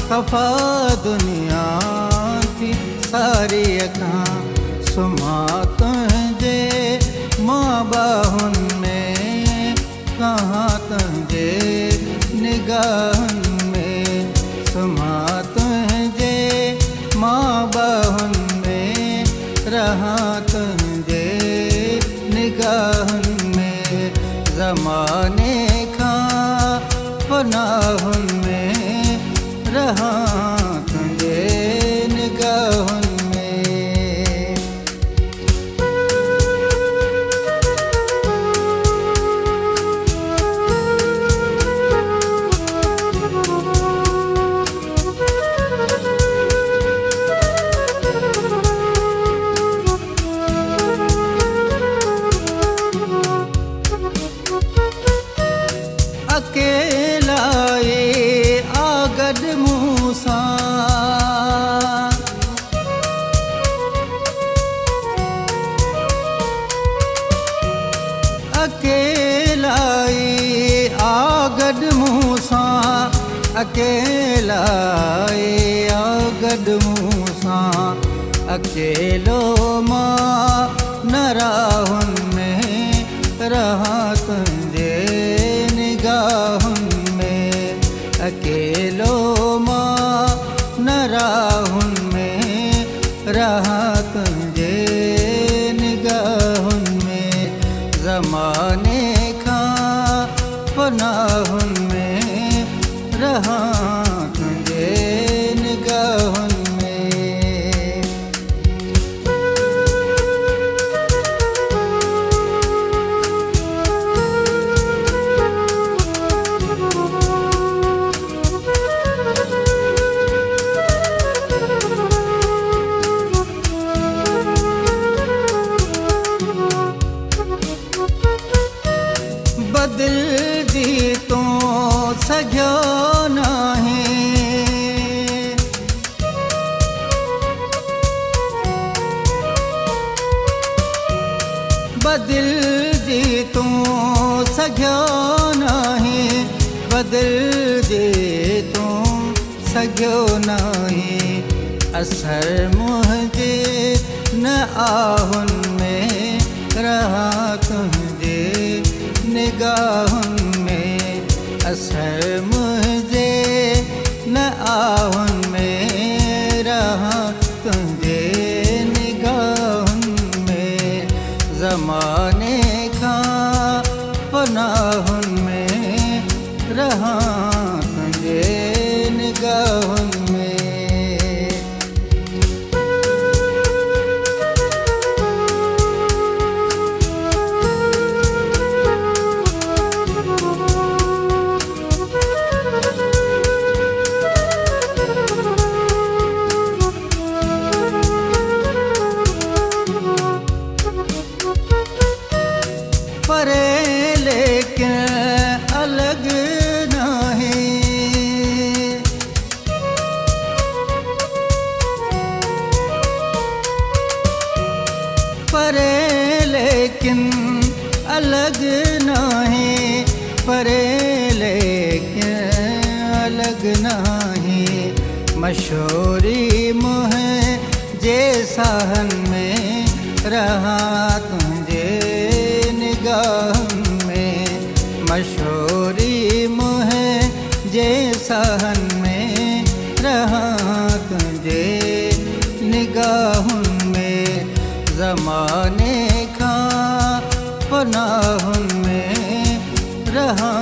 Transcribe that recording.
खफा दुनिया थी सारी अखां सुमा तुंहिंजे मां बाहुनि में कहाँ तुंहिंजे निगाहनि में सुमा तुंहिंजे मां बाहुनि में रहा तुंहिंजे निगाहनि में ज़माने खां पनाहुनि में रहा तुंहिंजे निगाहनि में। अकेला ये आगड मूसा अकेला ये आगड मूसा अकेला ये आगड मूसा अकेलो मां न राहुनि में रहा तुंहिंजे निगाहुनि में अकेलो मां न राहुनि में रहा तुंहिंजे निगाहुनि में ज़माने खां पनाहुनि में रहा तुंहिंजे निगाहुनि में। बदिल जी तो सजो नहीं बदिल जी तो सजो नहीं बदिल जी तो सजो नहीं असर मुझे न आहुनि में रहा तुंहिंजे निगाहुनि में असर मुझे न आहुनि में रहा तुंहिंजे निगाहुनि में ज़माने खां पनाहुनि में रहा तुंहिंजे निगाहुनि में। परे लेकिन अलग नहीं परे लेकिन अलग नहीं परे लेकिन अलग नहीं मशहूरी मुहे जे साहन में रहा तुंहिंजे निगाहुनि में मशहूरी मुहे जे साहन में रहा तुंहिंजे निगाहुनि में ज़माने खां पनाहुनि में रहा